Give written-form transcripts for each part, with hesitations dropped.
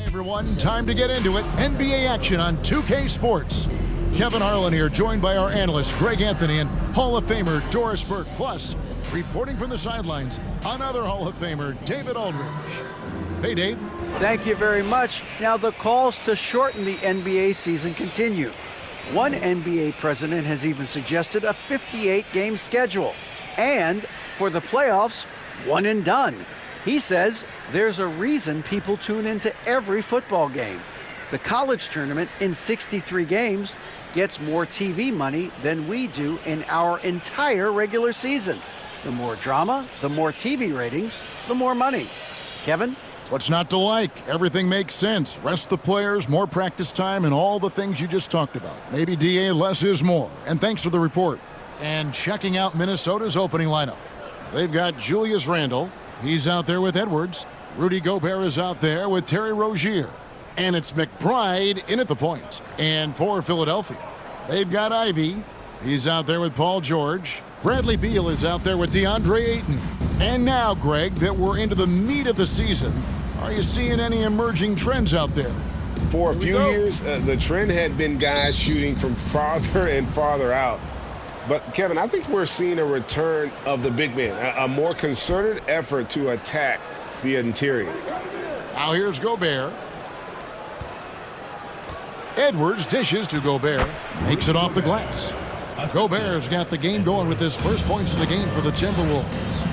Everyone, time to get into it. NBA action on 2K Sports. Kevin Harlan here, joined by our analyst Greg Anthony and Hall of Famer Doris Burke. Plus, reporting from the sidelines, another Hall of Famer, David Aldridge. Hey, Dave. Thank you very much. Now, the calls to shorten the NBA season continue. One NBA president has even suggested a 58-game schedule. And for the playoffs, one and done. He says there's a reason people tune into every football game. The college tournament in 63 games gets more TV money than we do in our entire regular season. The more drama, the more TV ratings, the more money. Kevin? What's not to like? Everything makes sense. Rest the players, more practice time, and all the things you just talked about. Maybe, DA, less is more. And thanks for the report. And checking out Minnesota's opening lineup. They've got Julius Randle. He's out there with Edwards. Rudy Gobert is out there with Terry Rozier. And it's McBride in at the point. And for Philadelphia, they've got Ivy. He's out there with Paul George. Bradley Beal is out there with DeAndre Ayton. And now, Greg, that we're into the meat of the season, are you seeing any emerging trends out there? For a few years, the trend had been guys shooting from farther and farther out. But, Kevin, I think we're seeing a return of the big man, a more concerted effort to attack the interior. Now here's Gobert. Edwards dishes to Gobert. Makes it off the glass. Gobert's got the game going with his first points of the game for the Timberwolves.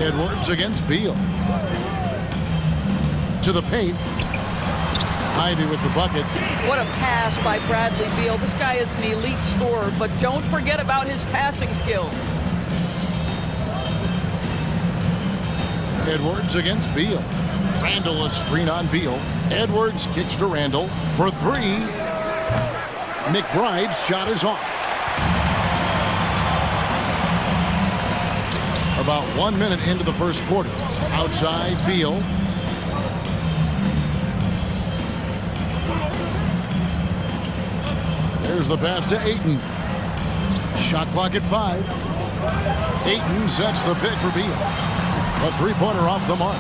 Edwards against Beal. To the paint. Ivy with the bucket. What a pass by Bradley Beal. This guy is an elite scorer, but don't forget about his passing skills. Edwards against Beal. Randle a screen on Beal. Edwards kicks to Randle for three. McBride's shot is off. About 1 minute into the first quarter. Outside Beal. There's the pass to Ayton. Shot clock at 5. Ayton sets the pick for Beal. A three-pointer off the mark.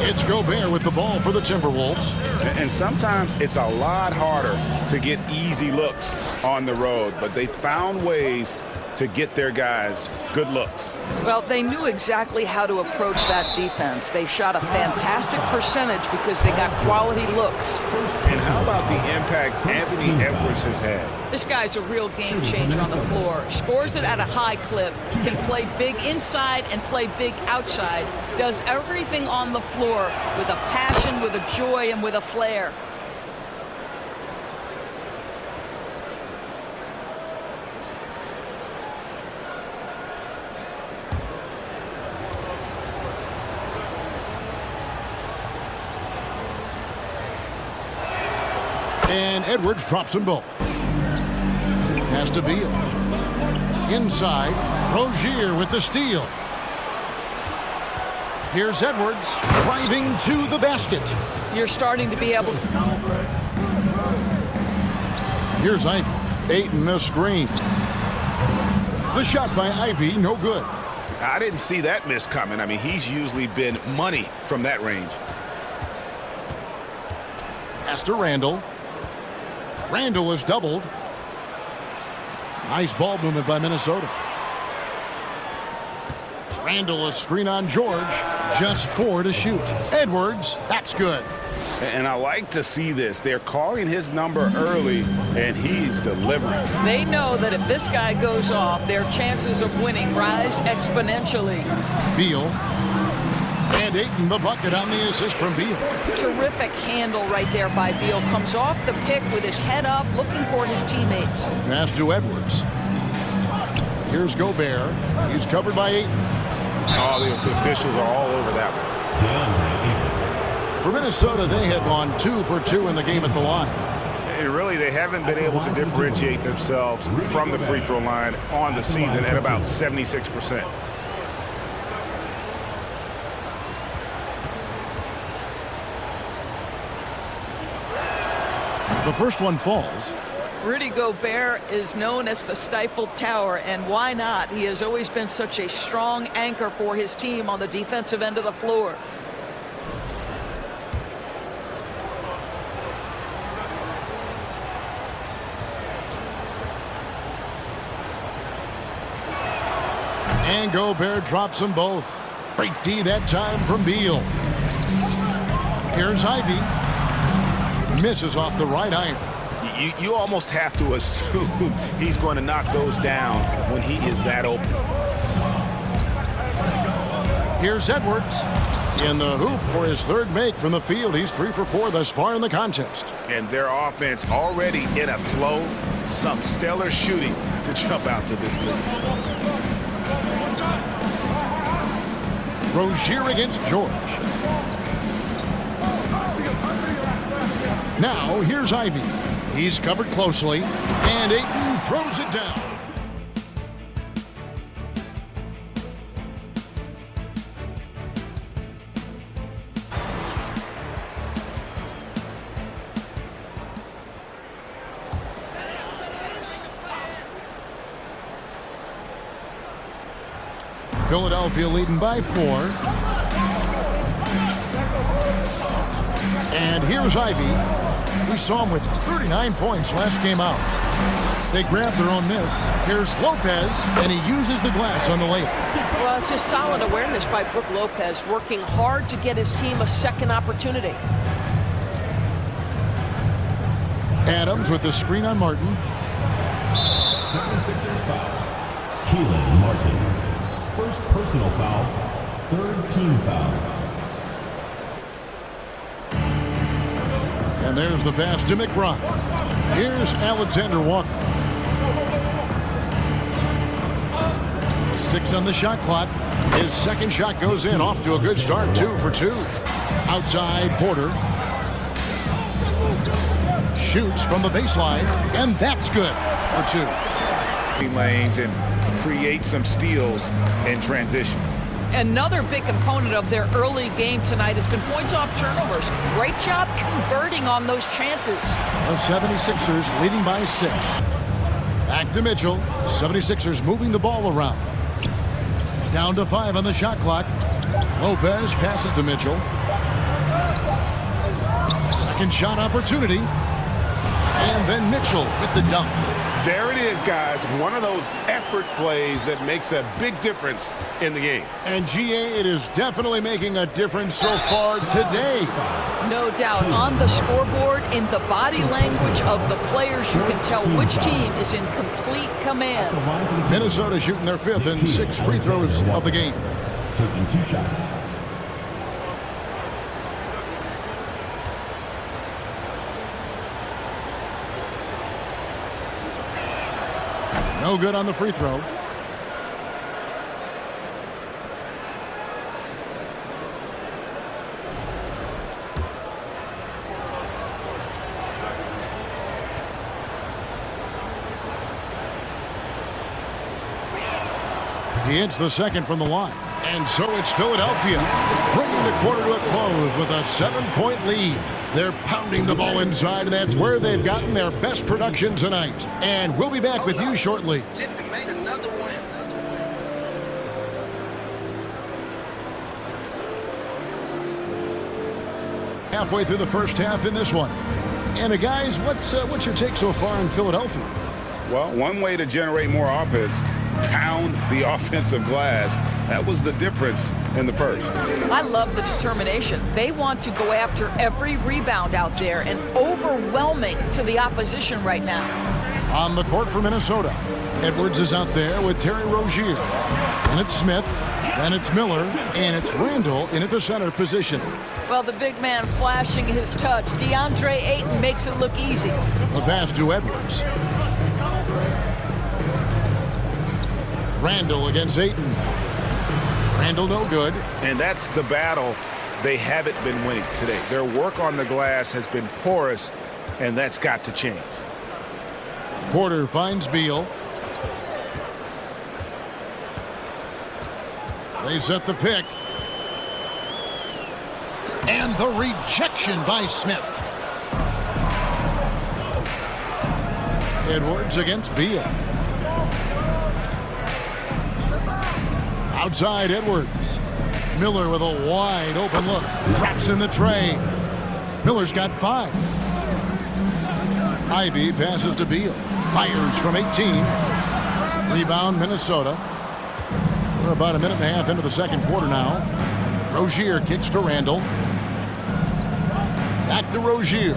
It's Gobert with the ball for the Timberwolves. And sometimes it's a lot harder to get easy looks on the road, but they found ways to get their guys good looks. Well, they knew exactly how to approach that defense. They shot a fantastic percentage because they got quality looks. And how about the impact Anthony Edwards has had? This guy's a real game changer on the floor. Scores it at a high clip, can play big inside and play big outside, does everything on the floor with a passion, with a joy, and with a flair. And Edwards drops them both. Pass to Beal. Inside, Rozier with the steal. Here's Edwards driving to the basket. You're starting to be able to... Here's Ivy. Ayton a screen. The shot by Ivy, no good. I didn't see that miss coming. I mean, he's usually been money from that range. Pass to Randle. Randle is doubled. Nice ball movement by Minnesota. Randle a screen on George. Just 4 to shoot. Edwards, that's good. And I like to see this. They're calling his number early, and he's delivering. They know that if this guy goes off, their chances of winning rise exponentially. Beal. And Ayton the bucket on the assist from Beal. Terrific handle right there by Beal. Comes off the pick with his head up, looking for his teammates. Pass to Edwards. Here's Gobert. He's covered by Ayton. Oh, the officials are all over that one. For Minnesota, they have gone 2 for 2 in the game at the line. And really, they haven't been able to differentiate themselves from the free throw line on the season at about 76%. The first one falls. Rudy Gobert is known as the stifled tower, and why not? He has always been such a strong anchor for his team on the defensive end of the floor. And Gobert drops them both. Great D that time from Beal. Here's Ivy. Misses off the right iron. You almost have to assume he's going to knock those down when he is that open. Here's Edwards. In the hoop for his third make from the field. He's 3 for 4 thus far in the contest. And their offense already in a flow. Some stellar shooting to jump out to this lead. Rozier against George. Now, here's Ivy. He's covered closely, and Ayton throws it down. Philadelphia leading by 4. And here's Ivy. We saw him with 39 points last game out. They grabbed their own miss. Here's Lopez, and he uses the glass on the layup. Well, it's just solid awareness by Brook Lopez, working hard to get his team a second opportunity. Adams with the screen on Martin. 76ers foul. Keelan Martin. First personal foul. Third team foul. And there's the pass to McBride. Here's Alexander Walker. 6 on the shot clock. His second shot goes in, off to a good start, 2 for 2. Outside Porter. Shoots from the baseline, and that's good for 2. Lanes and create some steals in transition. Another big component of their early game tonight has been points off turnovers. Great job converting on those chances. The 76ers leading by 6. Back to Mitchell. 76ers moving the ball around. Down to 5 on the shot clock. Lopez passes to Mitchell. Second shot opportunity. And then Mitchell with the dunk. There it is, guys. One of those effort plays that makes a big difference in the game. And GA, it is definitely making a difference so far today. No doubt. On the scoreboard, in the body language of the players, you can tell which team is in complete command. Minnesota shooting their 5th and 6 free throws of the game. Taking 2 shots. No good on the free throw. He hits the second from the line. And so it's Philadelphia bringing the quarter to a close with a 7-point lead. They're pounding the ball inside, and that's where they've gotten their best production tonight. And we'll be back with you shortly. Just made another one. Halfway through the first half in this one. And guys, what's your take so far in Philadelphia? Well, one way to generate more offense, pound the offensive glass. That was the difference in the first. I love the determination. They want to go after every rebound out there and overwhelming to the opposition right now. On the court for Minnesota, Edwards is out there with Terry Rozier. And it's Smith, then it's Miller, and it's Randall in at the center position. Well, the big man flashing his touch. DeAndre Ayton makes it look easy. The pass to Edwards. Randall against Ayton. Randall no good. And that's the battle they haven't been winning today. Their work on the glass has been porous, and that's got to change. Porter finds Beal. They set the pick. And the rejection by Smith. Edwards against Beal. Outside Edwards. Miller with a wide open look. Drops in the tray. Miller's got 5. Ivy passes to Beal. Fires from 18. Rebound Minnesota. We're about a minute and a half into the second quarter now. Rozier kicks to Randall. Back to Rozier.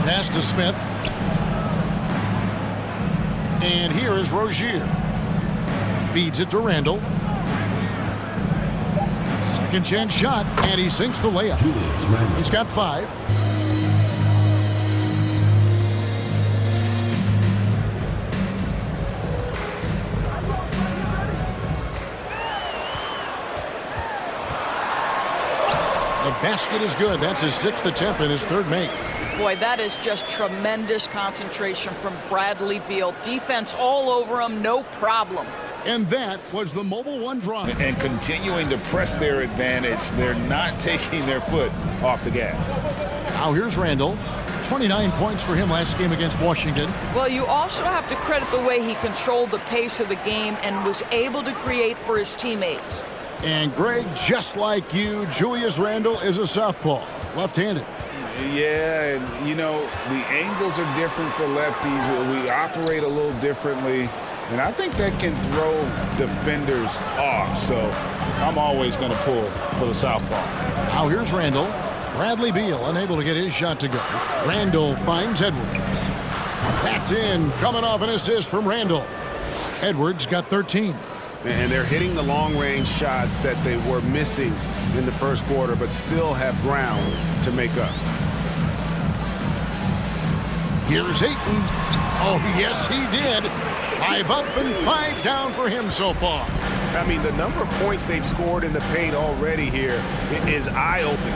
Pass to Smith. And here is Rozier. Feeds it to Randall. Second chance shot, and he sinks the layup. He's got 5. The basket is good. That's his 6th attempt and his 3rd make. Boy, that is just tremendous concentration from Bradley Beal. Defense all over him, no problem. And that was the Mobile One drive. And continuing to press their advantage. They're not taking their foot off the gas. Now here's Randall. 29 points for him last game against Washington. Well, you also have to credit the way he controlled the pace of the game and was able to create for his teammates. And Greg, just like you, Julius Randle is a southpaw, left-handed. Yeah, and you know, the angles are different for lefties. We operate a little differently, and I think that can throw defenders off. So I'm always going to pull for the southpaw. Now here's Randall. Bradley Beal unable to get his shot to go. Randall finds Edwards. That's in, coming off an assist from Randall. Edwards got 13. And they're hitting the long-range shots that they were missing in the first quarter, but still have ground to make up. Here's Ayton. Oh, yes, he did. 5 up and 5 down for him so far. I mean, the number of points they've scored in the paint already here is eye-opening.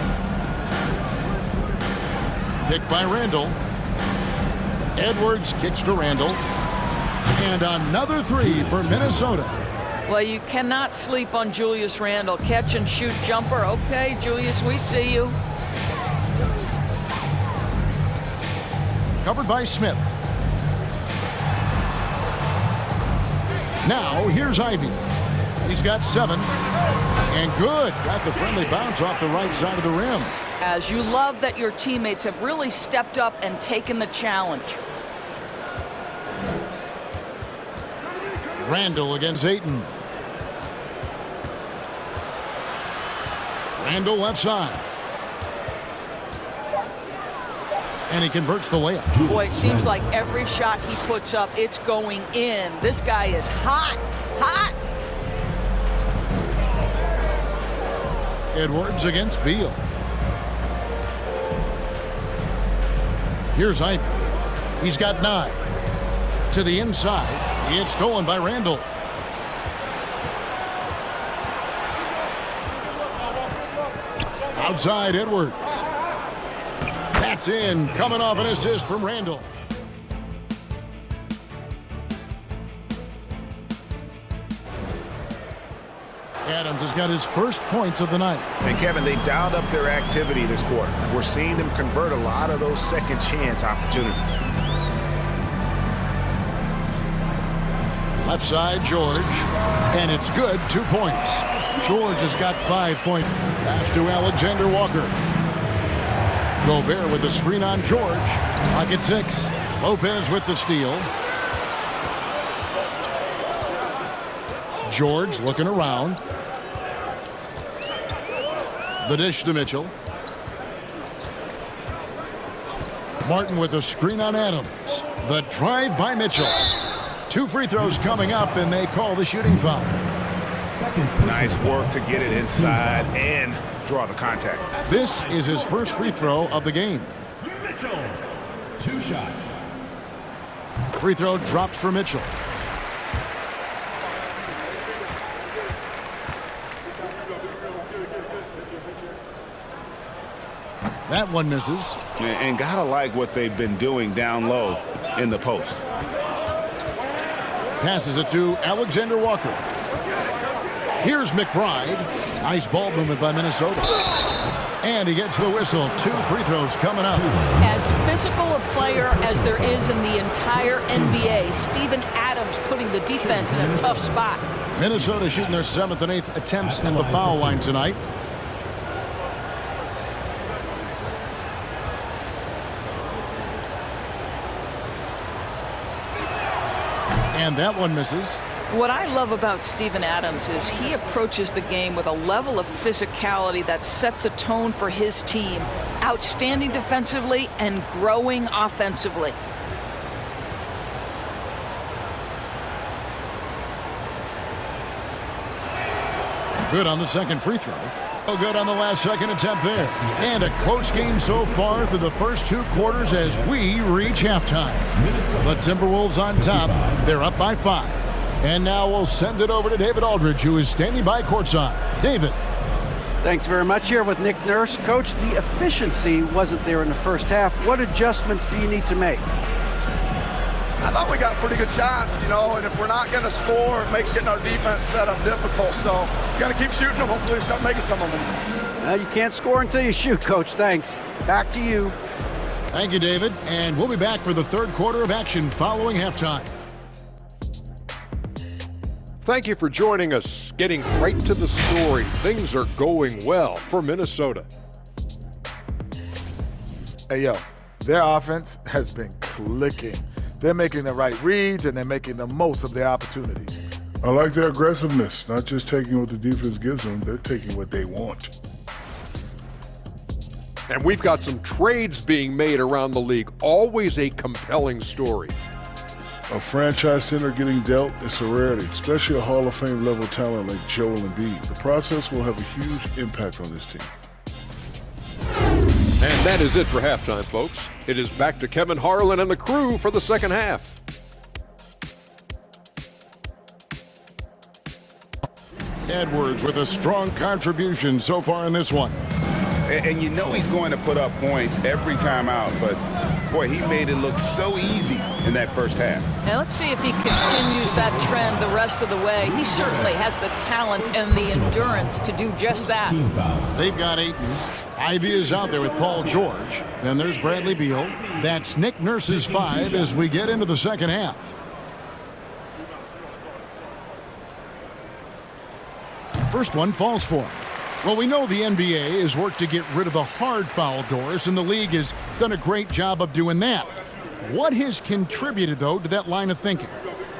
Picked by Randall. Edwards kicks to Randall. And another 3 for Minnesota. Well, you cannot sleep on Julius Randle. Catch and shoot jumper. Okay, Julius, we see you. Covered by Smith. Now, here's Ivy. He's got 7. And good. Got the friendly bounce off the right side of the rim. As you love that your teammates have really stepped up and taken the challenge. Randall against Ayton. Randall left side. And he converts the layup. Boy, it seems like every shot he puts up, it's going in. This guy is hot, hot. Edwards against Beal. Here's Ivy. He's got 9. To the inside. It's stolen by Randall. Outside Edwards. That's in. Coming off an assist from Randall. Adams has got his first points of the night. And Kevin, they dialed up their activity this quarter. We're seeing them convert a lot of those second chance opportunities. Left side, George. And it's good, 2 points. George has got 5 points. Pass to Alexander Walker. Gobert with the screen on George. Clock at 6. Lopez with the steal. George looking around. The dish to Mitchell. Martin with the screen on Adams. The drive by Mitchell. 2 free throws coming up, and they call the shooting foul. Nice work to get it inside and draw the contact. This is his first free throw of the game. Mitchell, 2 shots. Free throw drops for Mitchell. That one misses. And gotta like what they've been doing down low in the post. Passes it to Alexander Walker. Here's McBride. Nice ball movement by Minnesota. And he gets the whistle. 2 free throws coming up. As physical a player as there is in the entire NBA, Steven Adams putting the defense in a tough spot. Minnesota shooting their 7th and 8th attempts at the foul line tonight. And that one misses. What I love about Steven Adams is he approaches the game with a level of physicality that sets a tone for his team. Outstanding defensively and growing offensively. Good on the second free throw. Oh, good on the last second attempt there. And a close game so far through the first 2 quarters as we reach halftime. The Timberwolves on top. They're up by 5. And now we'll send it over to David Aldridge, who is standing by courtside. David. Thanks very much. Here with Nick Nurse. Coach, the efficiency wasn't there in the first half. What adjustments do you need to make? I thought we got pretty good shots, and if we're not going to score, it makes getting our defense set up difficult. So you got to keep shooting them. Hopefully start making some of them. You can't score until you shoot, Coach. Thanks. Back to you. Thank you, David. And we'll be back for the 3rd quarter of action following halftime. Thank you for joining us. Getting right to the story. Things are going well for Minnesota. Hey, yo, their offense has been clicking. They're making the right reads, and they're making the most of their opportunities. I like their aggressiveness, not just taking what the defense gives them, they're taking what they want. And we've got some trades being made around the league. Always a compelling story. A franchise center getting dealt is a rarity, especially a Hall of Fame level talent like Joel Embiid. The process will have a huge impact on this team. And that is it for halftime, folks. It is back to Kevin Harlan and the crew for the second half. Edwards with a strong contribution so far in this one. And you know he's going to put up points every time out, but boy, he made it look so easy in that first half. Now let's see if he continues that trend the rest of the way. He certainly has the talent and the endurance to do just that. They've got Ayton. Ivy is out there with Paul George. Then there's Bradley Beal. That's Nick Nurse's 5 as we get into the second half. First one falls for him. Well, we know the NBA has worked to get rid of the hard foul doors, and the league has done a great job of doing that. What has contributed, though, to that line of thinking?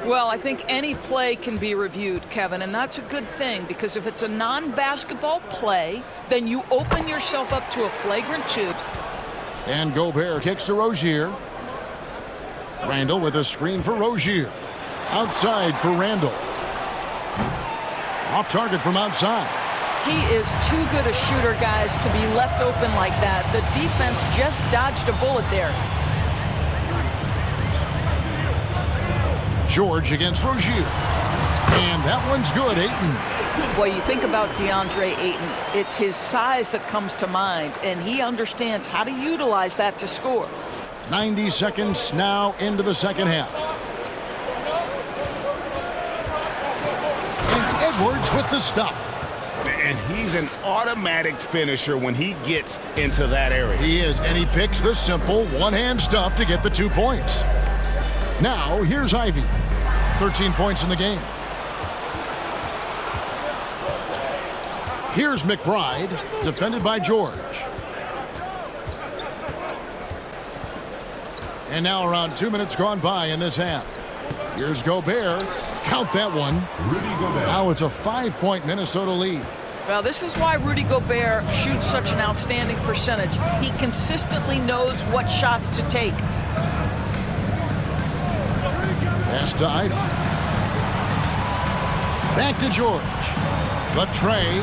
Well, I think any play can be reviewed, Kevin, and that's a good thing because if it's a non-basketball play, then you open yourself up to a flagrant 2. And Gobert kicks to Rozier. Randall with a screen for Rozier. Outside for Randall. Off target from outside. He is too good a shooter, guys, to be left open like that. The defense just dodged a bullet there. George against Rozier. And that one's good, Ayton. Boy, you think about DeAndre Ayton, it's his size that comes to mind, and he understands how to utilize that to score. 90 seconds now into the second half. And Edwards with the stuff. And he's an automatic finisher when he gets into that area. He is, and he picks the simple one-hand stuff to get the 2 points. Now, here's Ivy. 13 points in the game. Here's McBride, defended by George. And now around 2 minutes gone by in this half. Here's Gobert. Count that one. Now it's a 5-point Minnesota lead. Well, this is why Rudy Gobert shoots such an outstanding percentage. He consistently knows what shots to take. Pass to Ida. Back to George. The tray.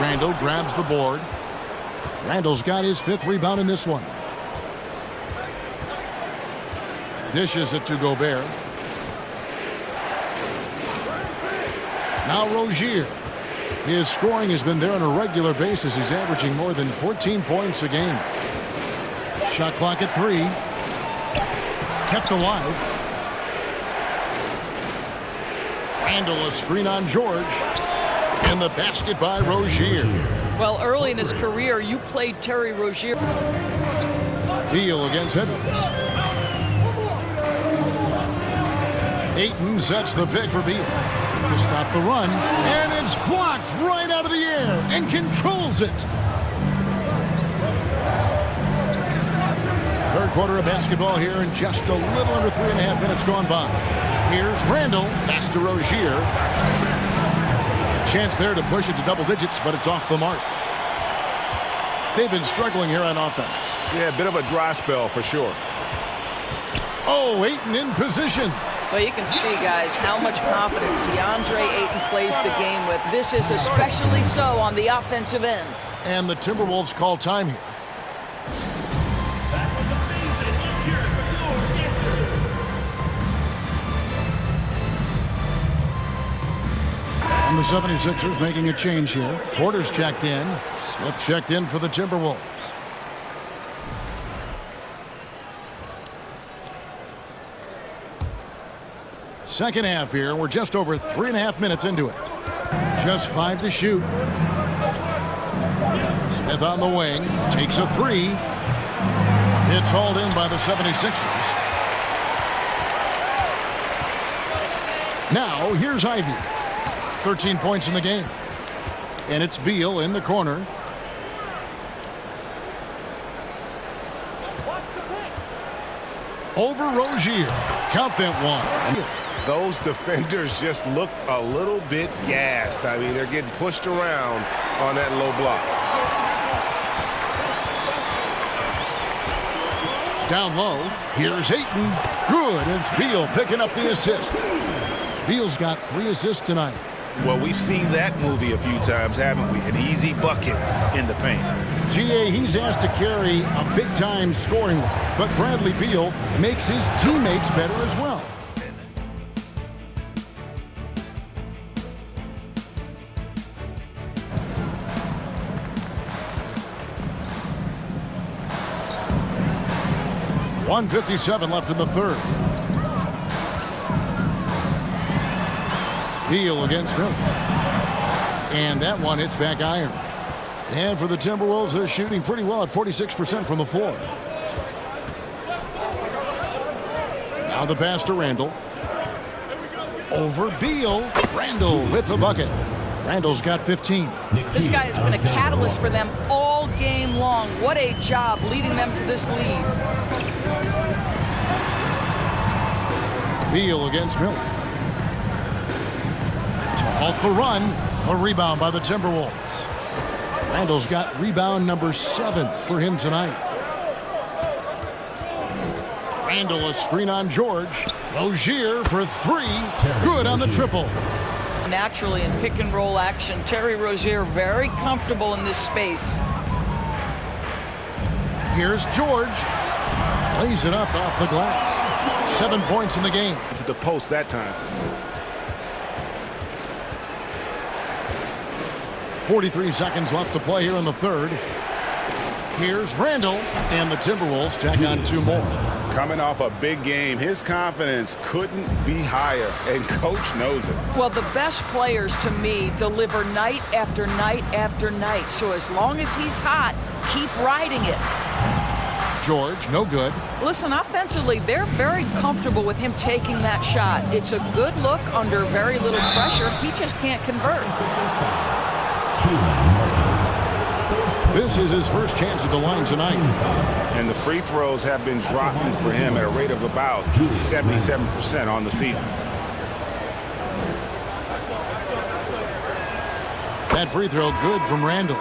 Randall grabs the board. Randall's got his 5th rebound in this one. Dishes it to Gobert. Now Rozier. His scoring has been there on a regular basis. He's averaging more than 14 points a game. Shot clock at 3. Kept alive. Randall a screen on George. And the basket by Rozier. Well, early in his career, you played Terry Rozier. Beal against Edwards. Ayton sets the pick for Beal to stop the run, and it's blocked right out of the air and controls it. Third quarter of basketball here, and just a little under 3.5 minutes gone by. Here's Randall, pass to Rozier. A chance there to push it to double digits, but it's off the mark. They've been struggling here on offense. Yeah, a bit of a dry spell for sure. Oh, Ayton in position. Well, you can see, guys, how much confidence DeAndre Ayton plays the game with. This is especially so on the offensive end. And the Timberwolves call time here. And the 76ers making a change here. Porter's checked in. Smith checked in for the Timberwolves. Second half here. We're just over 3.5 minutes into it. Just 5 to shoot. Smith on the wing. Takes a three. It's hauled in by the 76ers. Now, here's Ivy. 13 points in the game. And it's Beal in the corner. Over Rozier. Count that one. Those defenders just look a little bit gassed. I mean, they're getting pushed around on that low block. Down low. Here's Ayton. Good. It's Beal picking up the assist. Beal's got 3 assists tonight. Well, we've seen that movie a few times, haven't we? An easy bucket in the paint. GA, he's asked to carry a big-time scoring load, but Bradley Beal makes his teammates better as well. .157 left in the third. Beal against Miller. And that one hits back iron. And for the Timberwolves, they're shooting pretty well at 46% from the floor. Now the pass to Randall. Over Beal. Randall with the bucket. Randall's got 15. This guy has been a catalyst for them all game long. What a job leading them to this lead. Beal against Miller. To halt the run, a rebound by the Timberwolves. Randall's got rebound number 7 for him tonight. Randall a screen on George. Rozier for 3. Good on the triple. Naturally in pick and roll action, Terry Rozier very comfortable in this space. Here's George. Lays it up off the glass. 7 points in the game. To the post that time. 43 seconds left to play here in the third. Here's Randall, and the Timberwolves tack on 2 more. Coming off a big game, his confidence couldn't be higher, and coach knows it. Well, the best players to me deliver night after night after night. So as long as he's hot, keep riding it. George, no good. Listen, offensively, they're very comfortable with him taking that shot. It's a good look under very little pressure. He just can't convert. This is his first chance at the line tonight. And the free throws have been dropping for him at a rate of about 77% on the season. That free throw good from Randall.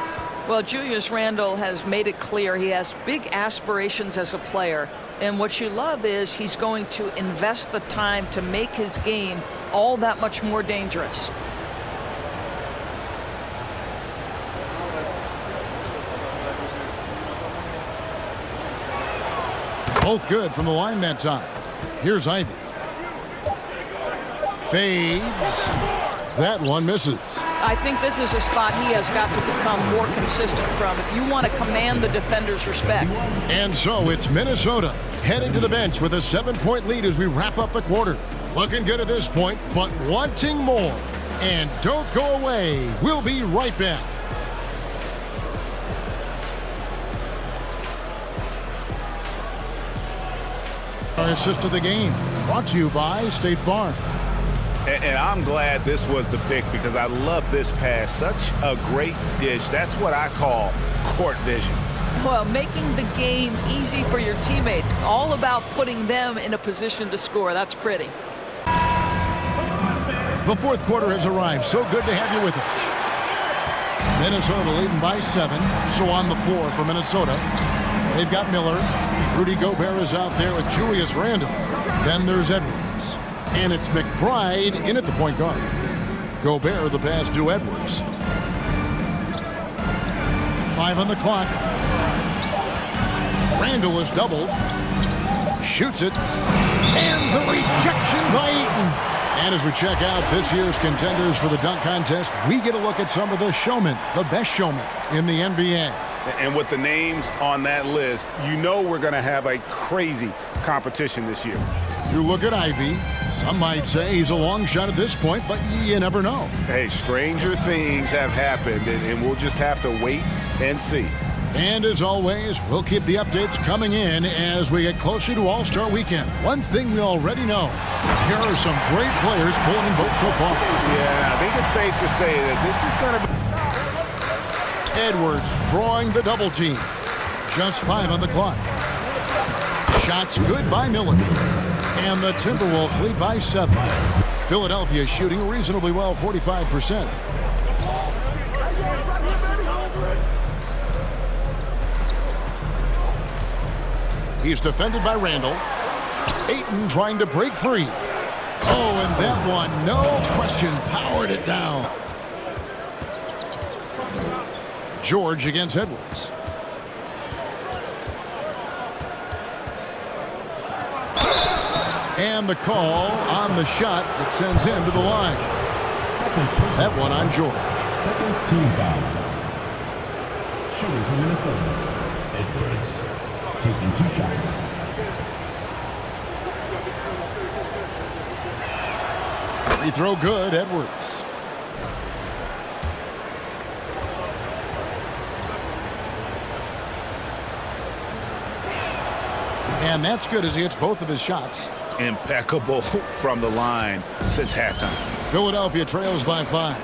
Well, Julius Randle has made it clear he has big aspirations as a player. And what you love is he's going to invest the time to make his game all that much more dangerous. Both good from the line that time. Here's Ivy. Fades. That one misses. I think this is a spot he has got to become more consistent from if you want to command the defender's respect. And so it's Minnesota heading to the bench with a 7-point lead as we wrap up the quarter. Looking good at this point, but wanting more. And don't go away. We'll be right back. Our assist of the game, brought to you by State Farm. And I'm glad this was the pick because I love this pass. Such a great dish. That's what I call court vision. Well, making the game easy for your teammates. All about putting them in a position to score. That's pretty. The fourth quarter has arrived. So good to have you with us. Minnesota leading by 7. So on the floor for Minnesota, they've got Miller. Rudy Gobert is out there with Julius Randle. Then there's Edwards. And it's McBride in at the point guard. Gobert the pass to Edwards. 5 on the clock. Randle is doubled. Shoots it. And the rejection by Eaton. And as we check out this year's contenders for the dunk contest, we get a look at some of the showmen, the best showmen in the NBA. And with the names on that list, you know we're going to have a crazy competition this year. You look at Ivy. Some might say he's a long shot at this point, but you never know. Hey, stranger things have happened, and we'll just have to wait and see. And as always, we'll keep the updates coming in as we get closer to All-Star Weekend. One thing we already know, here are some great players pulling in votes so far. Yeah, I think it's safe to say that this is going to be... Edwards drawing the double team. Just 5 on the clock. Shots good by Miller. And the Timberwolves lead by 7. Philadelphia shooting reasonably well, 45%. He's defended by Randle. Ayton trying to break free. Oh, and that one, no question, powered it down. George against Edwards. And the call on the shot that sends him to the line. That one on George. Second team foul. Shooting from Minnesota. Edwards taking 2 shots. Free throw good, Edwards. And that's good as he hits both of his shots. Impeccable from the line since halftime. Philadelphia trails by 5.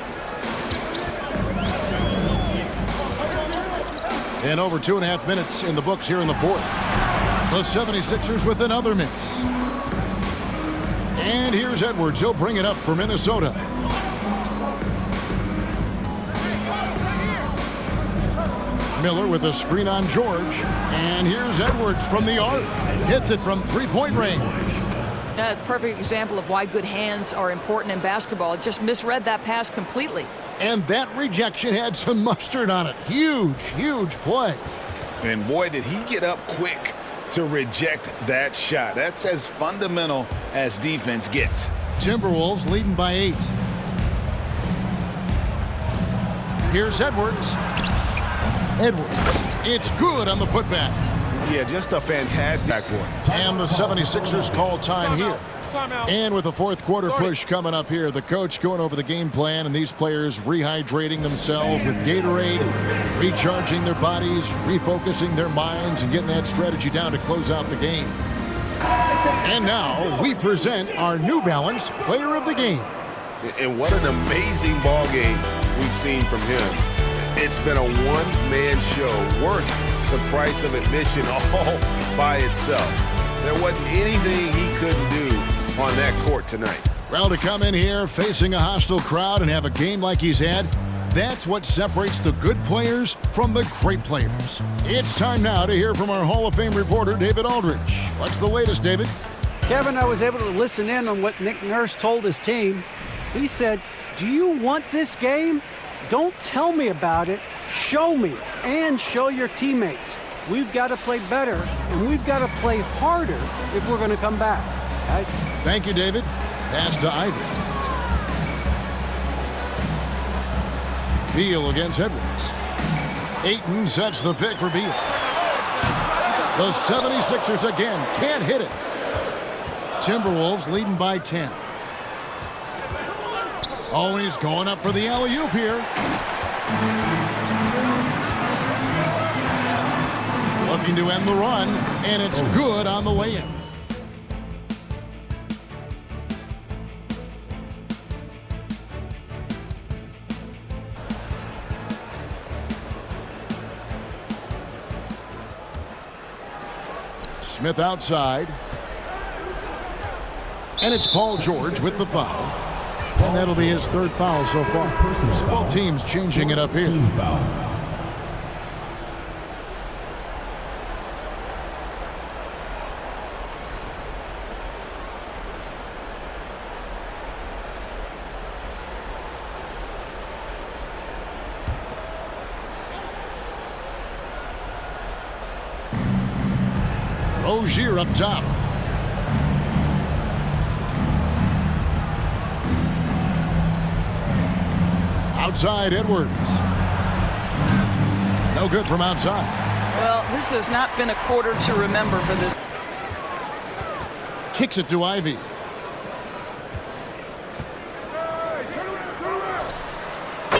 And over 2.5 minutes in the books here in the fourth. The 76ers with another miss. And here's Edwards. He'll bring it up for Minnesota. Miller with a screen on George. And here's Edwards from the arc. Hits it from 3-point range. That's a perfect example of why good hands are important in basketball. Just misread that pass completely. And that rejection had some mustard on it. Huge, huge play. And boy, did he get up quick to reject that shot. That's as fundamental as defense gets. Timberwolves leading by 8. Here's Edwards. Edwards. It's good on the putback. Yeah, just a fantastic one. And the 76ers call time here. And with the fourth quarter push coming up here, the coach going over the game plan and these players rehydrating themselves with Gatorade, recharging their bodies, refocusing their minds, and getting that strategy down to close out the game. And now we present our New Balance Player of the Game. And what an amazing ball game we've seen from him. It's been a one-man show worth the price of admission all by itself. There wasn't anything he couldn't do on that court tonight. Well, to come in here facing a hostile crowd and have a game like he's had, that's what separates the good players from the great players. It's time now to hear from our Hall of Fame reporter, David Aldridge. What's the latest, David? Kevin, I was able to listen in on what Nick Nurse told his team. He said, "Do you want this game? Don't tell me about it. Show me and show your teammates. We've got to play better, and we've got to play harder if we're going to come back." Guys. Thank you, David. Pass to Ivy. Beal against Edwards. Ayton sets the pick for Beal. The 76ers again can't hit it. Timberwolves leading by 10. Oh, he's going up for the alley-oop here. Looking to end the run, and it's good on the way in. Smith outside. And it's Paul George with the foul. And that'll be his third foul so far. Both teams changing it up here. Rozier up top. Outside Edwards. No good from outside. Well, this has not been a quarter to remember for this. Kicks it to Ivy.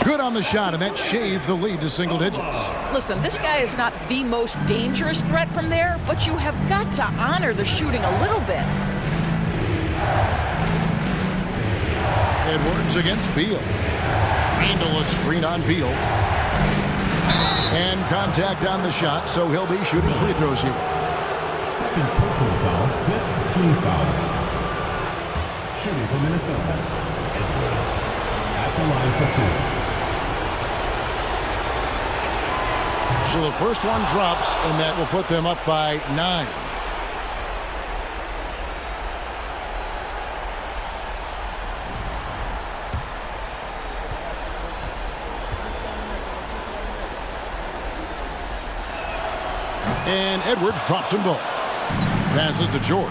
Good on the shot, and that shaves the lead to single digits. Listen, this guy is not the most dangerous threat from there, but you have got to honor the shooting a little bit. Edwards against Beal. Randall a screen on Beal. And contact on the shot, so he'll be shooting free throws here. Second personal foul, fifth team foul. Shooting for Minnesota. Edwards at the line for two. So the first one drops, and that will put them up by 9. And Edwards drops them both. Passes to George.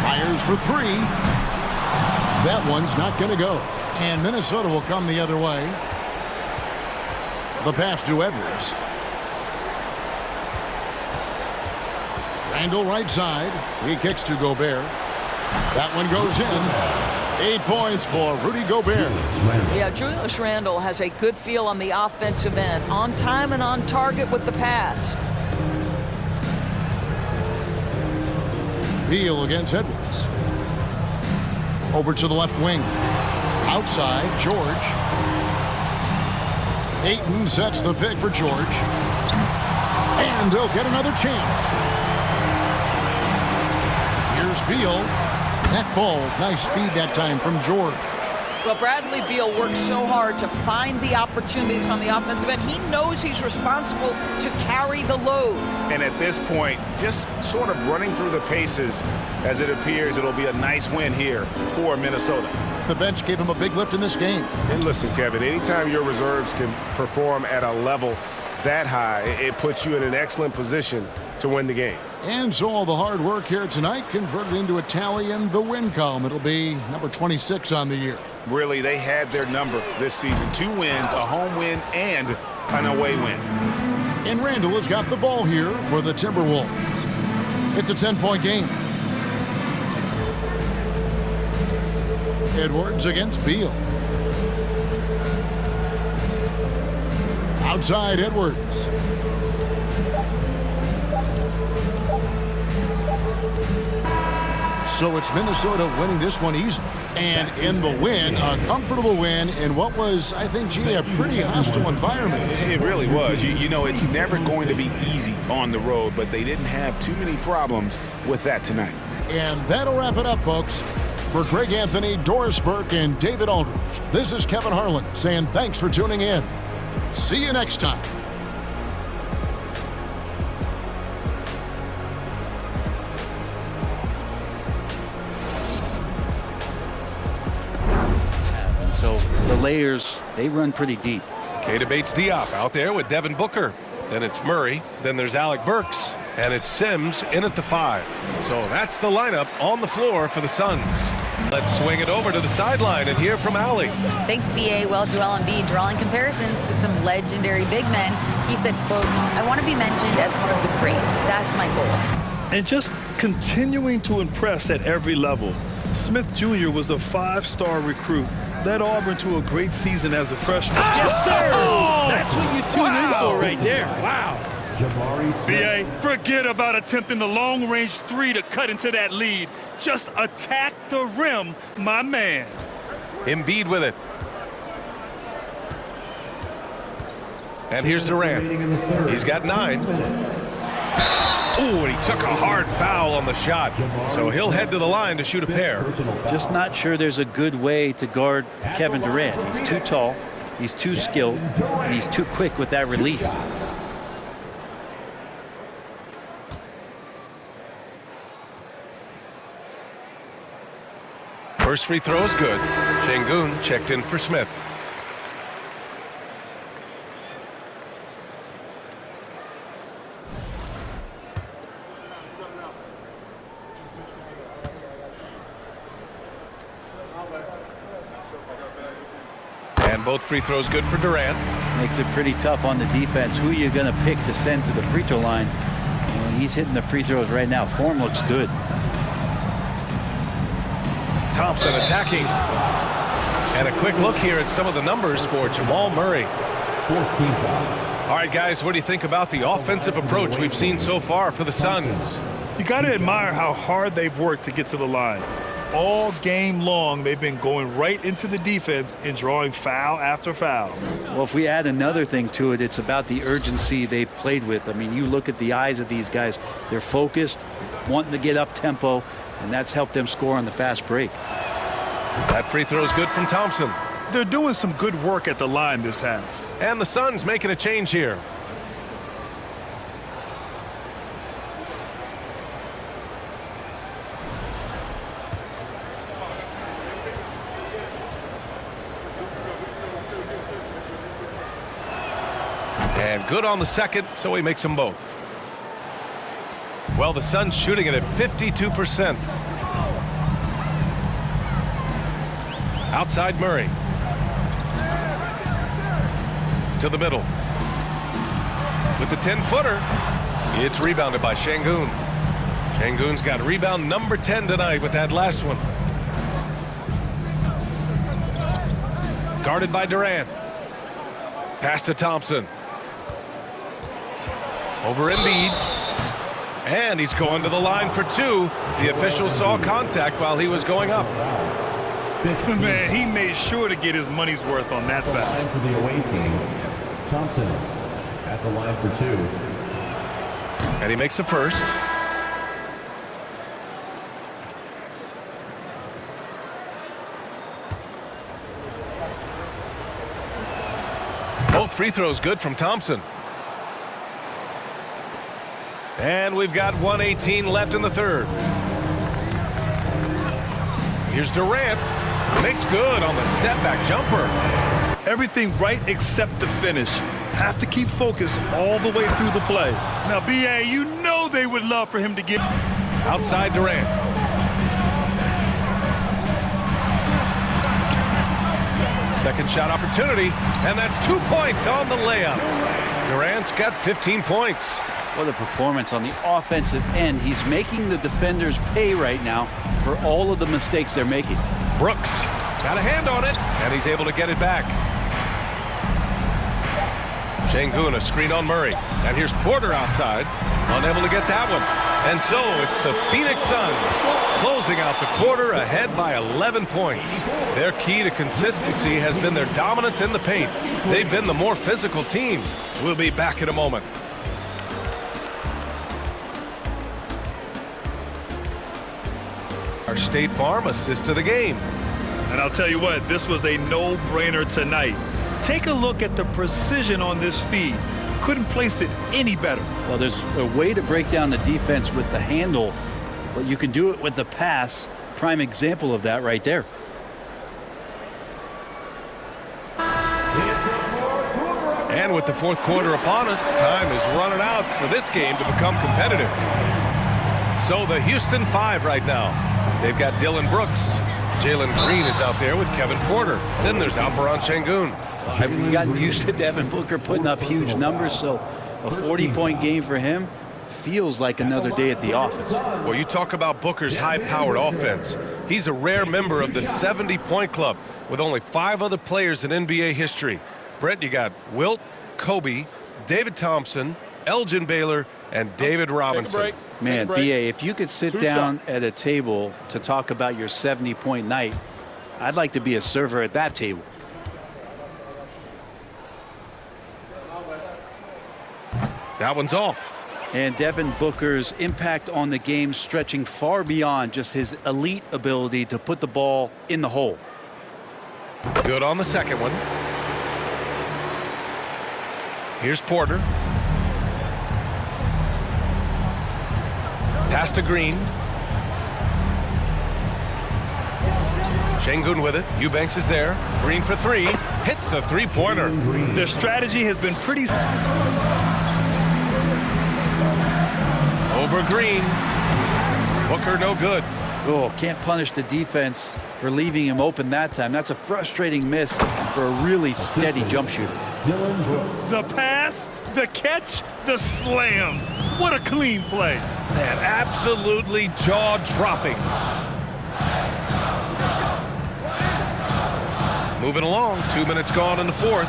Fires for 3. That one's not going to go. And Minnesota will come the other way. The pass to Edwards. Randall right side. He kicks to Gobert. That one goes in. 8 points for Rudy Gobert. Yeah, Julius Randle has a good feel on the offensive end. On time and on target with the pass. Beal against Edwards. Over to the left wing. Outside, George. Ayton sets the pick for George. And they'll get another chance. Here's Beal. That ball's nice feed that time from George. Well, Bradley Beal works so hard to find the opportunities on the offensive end. He knows he's responsible to carry the load. And at this point, just sort of running through the paces, as it appears it'll be a nice win here for Minnesota. The bench gave him a big lift in this game. And listen, Kevin, anytime your reserves can perform at a level that high, it puts you in an excellent position to win the game. And so all the hard work here tonight converted into a tally in the win column. It'll be number 26 on the year. Really, they had their number this season. 2 wins, a home win, and an away win. And Randall has got the ball here for the Timberwolves. It's a 10-point game. Edwards against Beal. Outside Edwards. So it's Minnesota winning this one easily. And in the win, a comfortable win in what was, I think, a pretty hostile environment. It really was. You know, it's never going to be easy on the road, but they didn't have too many problems with that tonight. And that'll wrap it up, folks. For Greg Anthony, Doris Burke, and David Aldridge, this is Kevin Harlan saying thanks for tuning in. See you next time. So the layers, they run pretty deep. Keita Bates-Diop out there with Devin Booker. Then it's Murray. Then there's Alec Burks. And it's Sims in at the 5. So that's the lineup on the floor for the Suns. Let's swing it over to the sideline and hear from Allie. Thanks, B.A. Well, Joel Embiid drawing comparisons to some legendary big men. He said, quote, "I want to be mentioned as one of the greats. That's my goal." And just continuing to impress at every level. Smith Jr. was a 5-star recruit. Led Auburn to a great season as a freshman. Yes, sir! That's what you tune in for right there. Wow. B.A., forget about attempting the long-range 3 to cut into that lead. Just attack the rim, my man. Embiid with it. And here's Durant. He's got 9. Ooh, and he took a hard foul on the shot. So he'll head to the line to shoot a pair. Just not sure there's a good way to guard Kevin Durant. He's too tall, he's too skilled, and he's too quick with that release. First free throw is good. Şengün checked in for Smith. And both free throws good for Durant. Makes it pretty tough on the defense. Who are you going to pick to send to the free throw line? When he's hitting the free throws right now, form looks good. Thompson attacking. And a quick look here at some of the numbers for Jamal Murray. 14 foul. All right, guys, what do you think about the offensive approach we've seen so far for the Suns? You got to admire how hard they've worked to get to the line. All game long, they've been going right into the defense and drawing foul after foul. Well, if we add another thing to it, it's about the urgency they've played with. I mean, you look at the eyes of these guys. They're focused, wanting to get up tempo, and that's helped them score on the fast break. That free throw is good from Thompson. They're doing some good work at the line this half. And the Suns making a change here. And good on the second, so he makes them both. Well, the Suns shooting it at 52%. Outside Murray. To the middle. With the 10-footer. It's rebounded by Şengün. Şengün's got rebound number 10 tonight with that last one. Guarded by Durant. Pass to Thompson. Over Embiid. And he's going to the line for 2. The official saw contact while he was going up. Man, he made sure to get his money's worth on that foul. For the away team, Thompson at the line for 2. And he makes a first. Both free throws good from Thompson. And we've got 1:18 left in the third. Here's Durant. Makes good on the step-back jumper. Everything right except the finish. Have to keep focused all the way through the play. Now, B.A., you know they would love for him to get outside Durant. Second shot opportunity, and that's 2 points on the layup. Durant's got 15 points. What a performance on the offensive end. He's making the defenders pay right now for all of the mistakes they're making. Brooks got a hand on it, and he's able to get it back. Şengün, a screen on Murray. And here's Porter outside, unable to get that one. And so it's the Phoenix Suns closing out the quarter ahead by 11 points. Their key to consistency has been their dominance in the paint. They've been the more physical team. We'll be back in a moment. Our State Farm assist to the game. And I'll tell you what, this was a no-brainer tonight. Take a look at the precision on this feed. Couldn't place it any better. Well, there's a way to break down the defense with the handle, but you can do it with the pass. Prime example of that right there. And with the fourth quarter upon us, time is running out for this game to become competitive. So the Houston 5 right now. They've got Dylan Brooks. Jalen Green is out there with Kevin Porter. Then there's Alperen Şengün. I've gotten used to Devin Booker putting up huge numbers, so a 40-point game for him feels like another day at the office. Well, you talk about Booker's high-powered offense. He's a rare member of the 70-point club with only 5 other players in NBA history. Brent, you got Wilt, Kobe, David Thompson, Elgin Baylor, and David Robinson. Man, B.A., if you could sit down at a table to talk about your 70-point night, I'd like to be a server at that table. That one's off. And Devin Booker's impact on the game stretching far beyond just his elite ability to put the ball in the hole. Good on the second one. Here's Porter. Pass to Green. Şengün with it. Eubanks is there. Green for 3. Hits the three-pointer. Their strategy has been pretty... Over Green. Booker no good. Oh, can't punish the defense for leaving him open that time. That's a frustrating miss for a really steady jump shooter. The pass, the catch, the slam. What a clean play. And absolutely jaw-dropping. Moving along, 2 minutes gone in the fourth.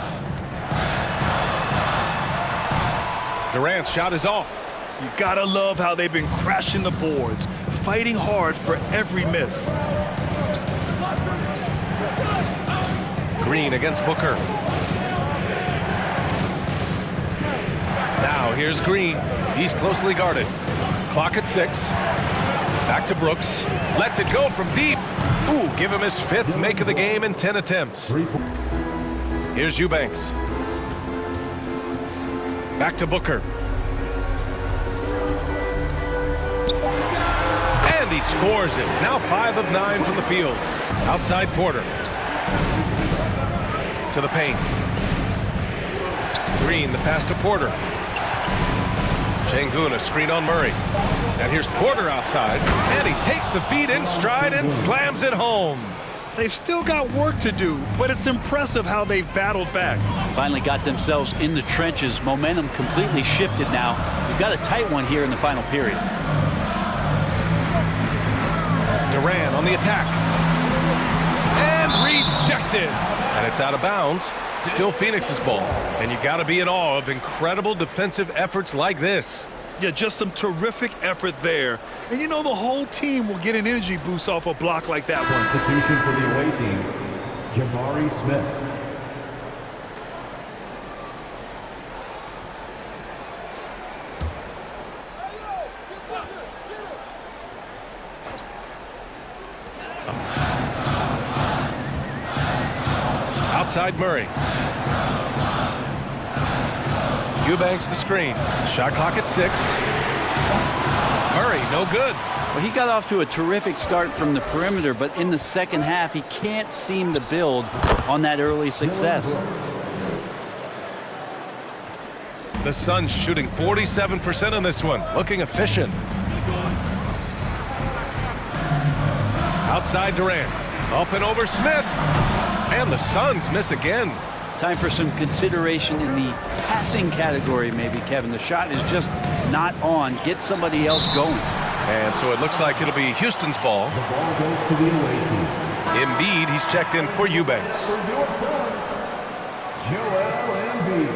Durant's shot is off. You gotta love how they've been crashing the boards, fighting hard for every miss. Green against Booker. Now here's Green. He's closely guarded. Clock at 6. Back to Brooks. Lets it go from deep. Ooh, give him his 5th make of the game in 10 attempts. Here's Eubanks. Back to Booker. And he scores it. Now 5 of 9 from the field. Outside Porter. To the paint. Green, the pass to Porter. Şengün, a screen on Murray. And here's Porter outside. And he takes the feed in stride and slams it home. They've still got work to do, but it's impressive how they've battled back. Finally got themselves in the trenches. Momentum completely shifted now. We've got a tight one here in the final period. Durant on the attack. And rejected. And it's out of bounds. Still Phoenix's ball. And you got to be in awe of incredible defensive efforts like this. Yeah, just some terrific effort there. And you know the whole team will get an energy boost off a block like that one. Substitution for the away team, Jabari Smith. Outside Murray. Eubanks the screen. Shot clock at 6. Murray, no good. Well, he got off to a terrific start from the perimeter, but in the second half, he can't seem to build on that early success. The Suns shooting 47% on this one. Looking efficient. Outside Durant. Up and over Smith. And the Suns miss again. Time for some consideration in the passing category, maybe, Kevin. The shot is just not on. Get somebody else going. And so it looks like it'll be Houston's ball. The ball goes to the away team. Embiid, he's checked in for Eubanks. Joel Embiid.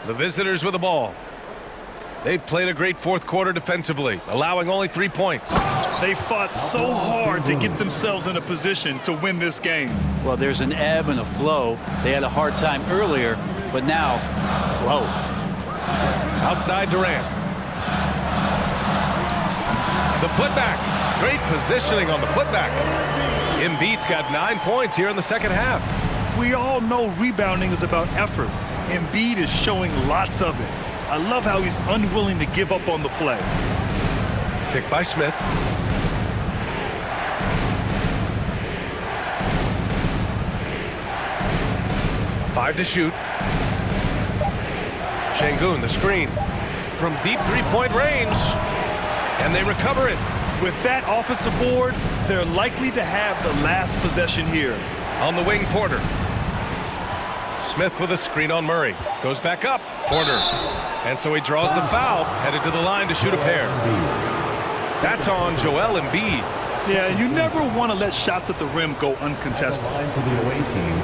The visitors with the ball. They've played a great fourth quarter defensively, allowing only 3 points. They fought so hard to get themselves in a position to win this game. Well, there's an ebb and a flow. They had a hard time earlier, but now, flow. Outside Durant. The putback. Great positioning on the putback. Embiid's got 9 points here in the second half. We all know rebounding is about effort. Embiid is showing lots of it. I love how he's unwilling to give up on the play. Picked by Smith. Five to shoot. Şengün, the screen. From deep three-point range. And they recover it. With that offensive board, They're likely to have the last possession here. On the wing, Porter. Smith with a screen on Murray. Goes back up. Porter. And so he draws the foul, headed to the line to shoot a pair. That's on Joel Embiid. Yeah, you never want to let shots at the rim go uncontested. For the away team,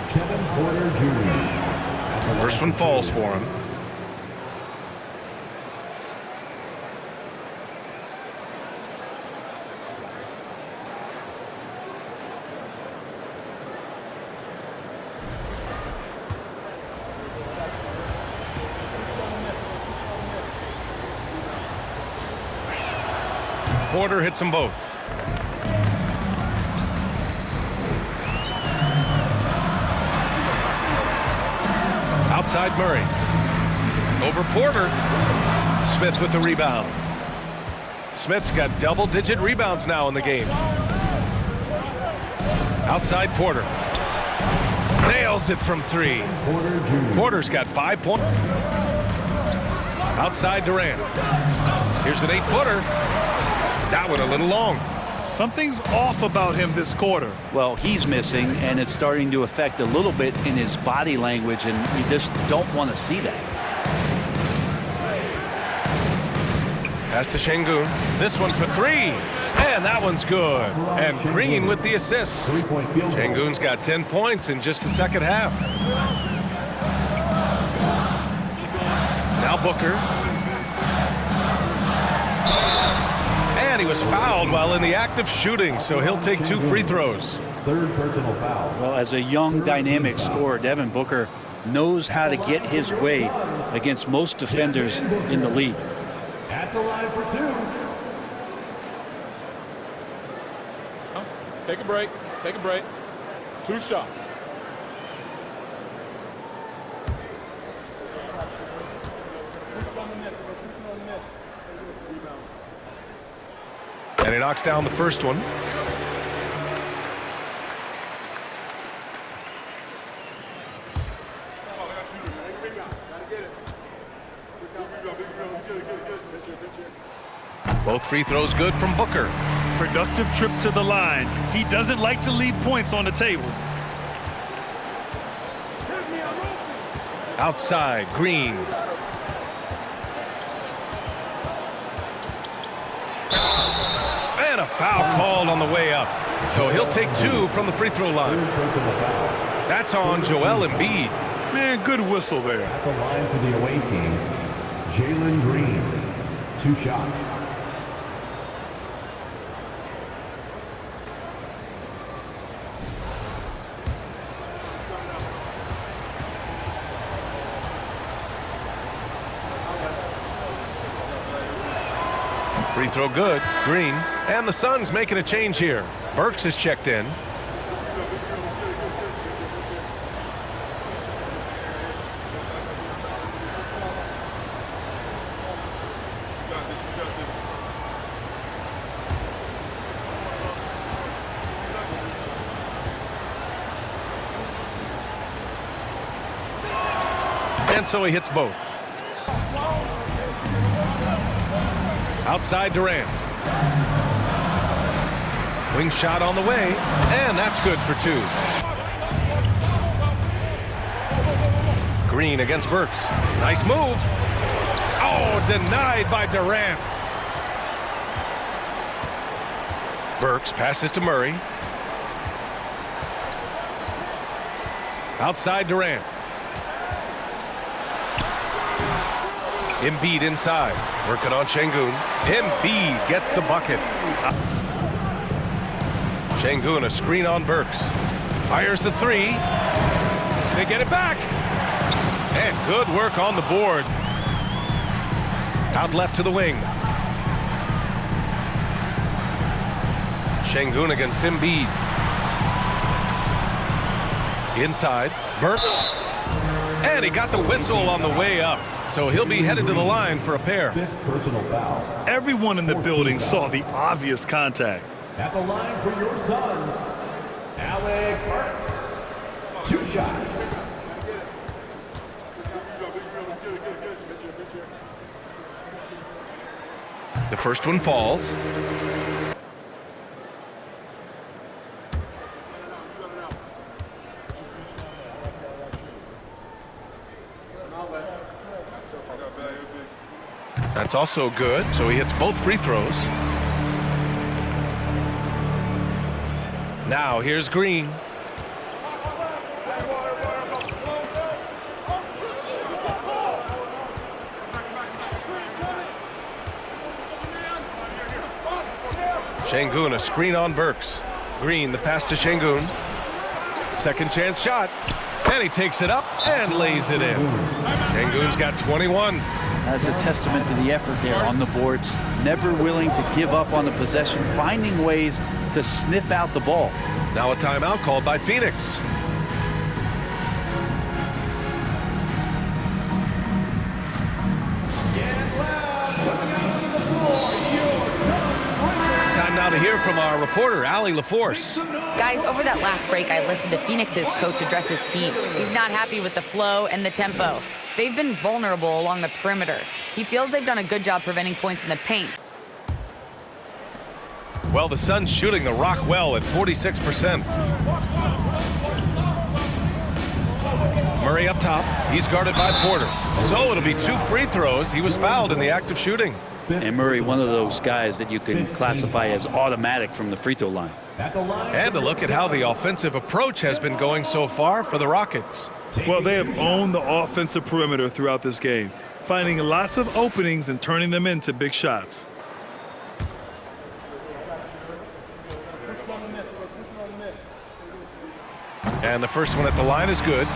Kevin Porter Jr. First one falls for him. Porter hits them both. Outside Murray. Over Porter. Smith with the rebound. Smith's got double-digit rebounds now in the game. Outside Porter. Nails it from three. Porter's got 5 points. Outside Durant. Here's an 8-footer. That one a little long. Something's off about him this quarter. Well, he's missing, and it's starting to affect a little bit in his body language, and you just don't want to see that. Pass to Şengün. This one for three. And that one's good. And Green with the assist. Şengün's got 10 points in just the second half. Now Booker. And he was fouled while in the act of shooting, so he'll take 2 free throws. Third personal foul. Well, as a young, dynamic scorer, Devin Booker knows how to get his way against most defenders in the league. At the line for 2. Take a break. Take a break. 2 shots. And he knocks down the first one. Both free throws good from Booker. Productive trip to the line. He doesn't like to leave points on the table. Outside, Green. And a foul called on the way up. So he'll take 2 from the free throw line. That's on Joel Embiid. Man, good whistle there. At the line for the away team, Jalen Green. 2 shots. Free throw good. Green. And the Suns making a change here. Burks is checked in. And so he hits both. Outside Durant. Wing shot on the way, and that's good for 2. Green against Burks. Nice move. Oh, denied by Durant. Burks passes to Murray. Outside Durant. Embiid inside. Working on Şengün. Embiid gets the bucket. Şengün, a screen on Burks. Fires the 3. They get it back. And good work on the board. Out left to the wing. Şengün against Embiid. Inside. Burks. And he got the whistle on the way up. So he'll be headed to the line for a pair. 5th personal foul. Everyone in the building saw the obvious contact. At the line for your Suns, Alec Burks. 2 shots. The first one falls. That's also good, so he hits both free throws. Now here's Green. Şengün, a screen on Burks. Green, the pass to Şengün. Second chance shot. And he takes it up and lays it in. Şengün's got 21. That's a testament to the effort there on the boards. Never willing to give up on the possession, finding ways to sniff out the ball. Now a timeout called by Phoenix. Time now to hear from our reporter, Allie LaForce. Guys, over that last break, I listened to Phoenix's coach address his team. He's not happy with the flow and the tempo. They've been vulnerable along the perimeter. He feels they've done a good job preventing points in the paint. Well, the Suns shooting the rock well at 46%. Murray up top. He's guarded by Porter. So it'll be 2 free throws. He was fouled in the act of shooting. And Murray, one of those guys that you can classify as automatic from the free throw line. And a look at how the offensive approach has been going so far for the Rockets. Well, they have owned the offensive perimeter throughout this game, finding lots of openings and turning them into big shots. And the first one at the line is good.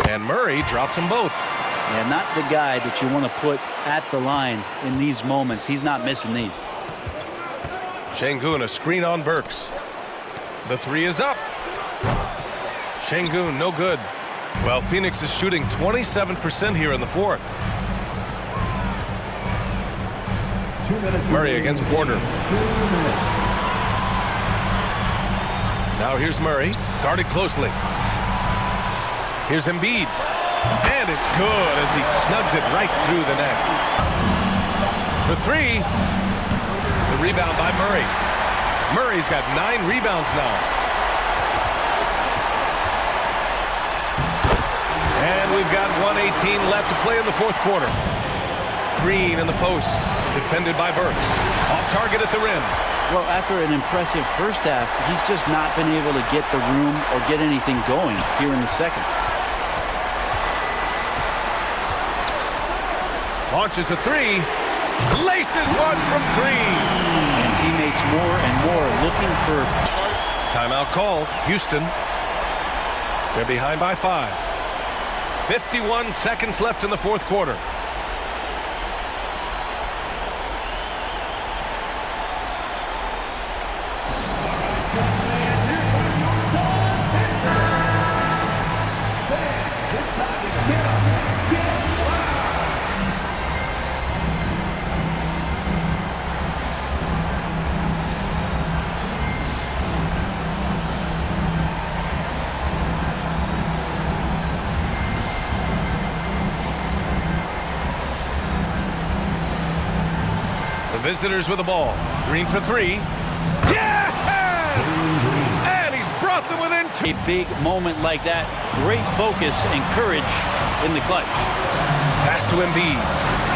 And Murray drops them both. Yeah, not the guy that you want to put at the line in these moments. He's not missing these. Şengün, a screen on Burks. The 3 is up. Şengün, no good. Well, Phoenix is shooting 27% here in the fourth. Murray against Porter. Now here's Murray, guarded closely. Here's Embiid. And it's good as he snugs it right through the net. For 3, the rebound by Murray. Murray's got 9 rebounds now. And we've got 1:18 left to play in the fourth quarter. Green in the post, defended by Burks. Off target at the rim. Well, after an impressive first half, he's just not been able to get the room or get anything going here in the second. Launches a 3. Laces one from 3. And teammates more and more looking for... Timeout call. Houston. They're behind by 5. 51 seconds left in the fourth quarter. Visitors with the ball. Green for 3. Yes! And he's brought them within 2. A big moment like that. Great focus and courage in the clutch. Pass to Embiid.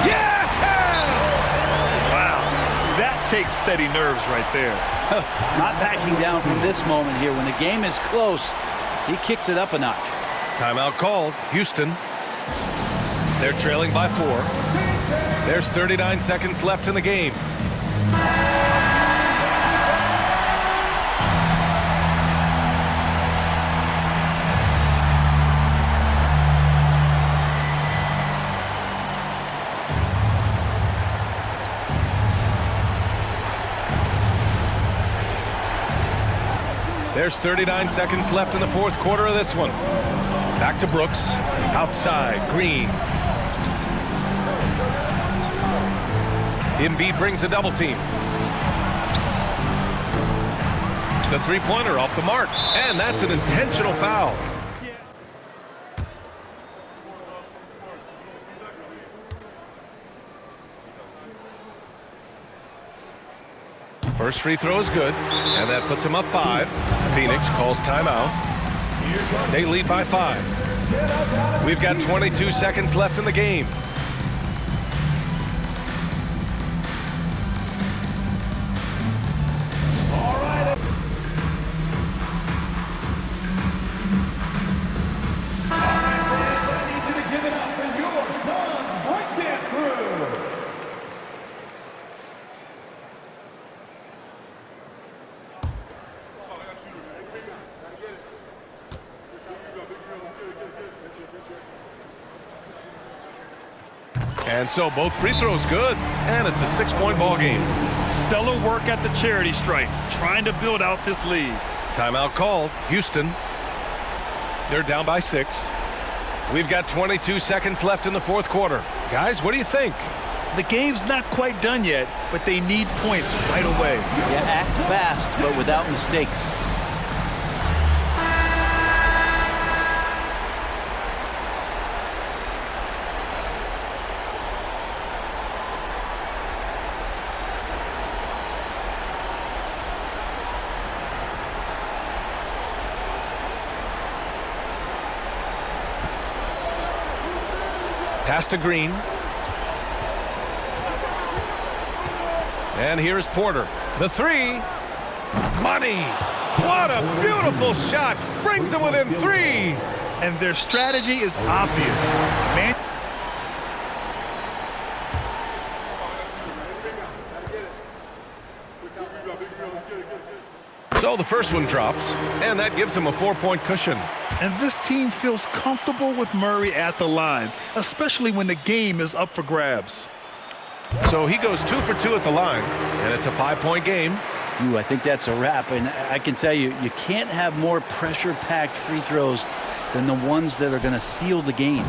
Yes! Wow. That takes steady nerves right there. Not backing down from this moment here. When the game is close, he kicks it up a notch. Timeout called. Houston. They're trailing by 4. There's 39 seconds left in the game. There's 39 seconds left in the fourth quarter of this one. Back to Brooks. Outside, Green. Embiid brings a double team. The three-pointer off the mark, and that's an intentional foul. First free throw is good, and that puts him up 5. Phoenix calls timeout. They lead by 5. We've got 22 seconds left in the game. And so both free throws good, and it's a 6-point ball game. Stellar work at the charity stripe, trying to build out this lead. Timeout called. Houston. They're down by 6. We've got 22 seconds left in the fourth quarter. Guys, what do you think? The game's not quite done yet, but they need points right away. Yeah, act fast, but without mistakes. Pass to Green. And here's Porter. The 3. Money. What a beautiful shot. Brings them within 3. And their strategy is obvious. Man. So the first one drops, and that gives him a 4-point cushion. And this team feels comfortable with Murray at the line, especially when the game is up for grabs. So he goes 2 for 2 at the line, and it's a 5-point game. I think that's a wrap. And I can tell you, you can't have more pressure-packed free throws than the ones that are going to seal the game.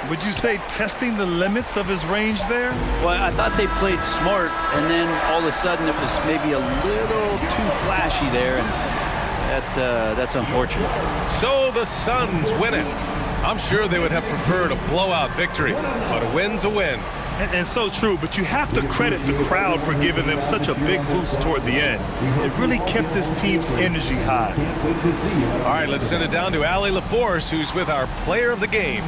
Would you say testing the limits of his range there? Well, I thought they played smart, and then all of a sudden it was maybe a little too flashy there, and that's unfortunate. So the Suns win it. I'm sure they would have preferred a blowout victory, but a win's a win. And so true, but you have to credit the crowd for giving them such a big boost toward the end. It really kept this team's energy high. All right, let's send it down to Allie LaForce, who's with our player of the game.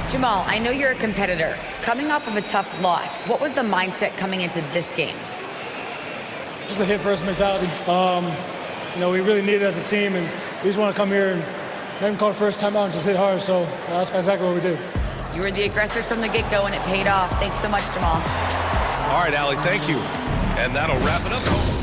Jamal, I know you're a competitor. Coming off of a tough loss, what was the mindset coming into this game? Just a hit-first mentality. We really need it as a team, and we just want to come here and not even call the first time out and just hit hard, so that's exactly what we did. You were the aggressors from the get-go, and it paid off. Thanks so much, Jamal. All right, Allie, thank you. And that'll wrap it up.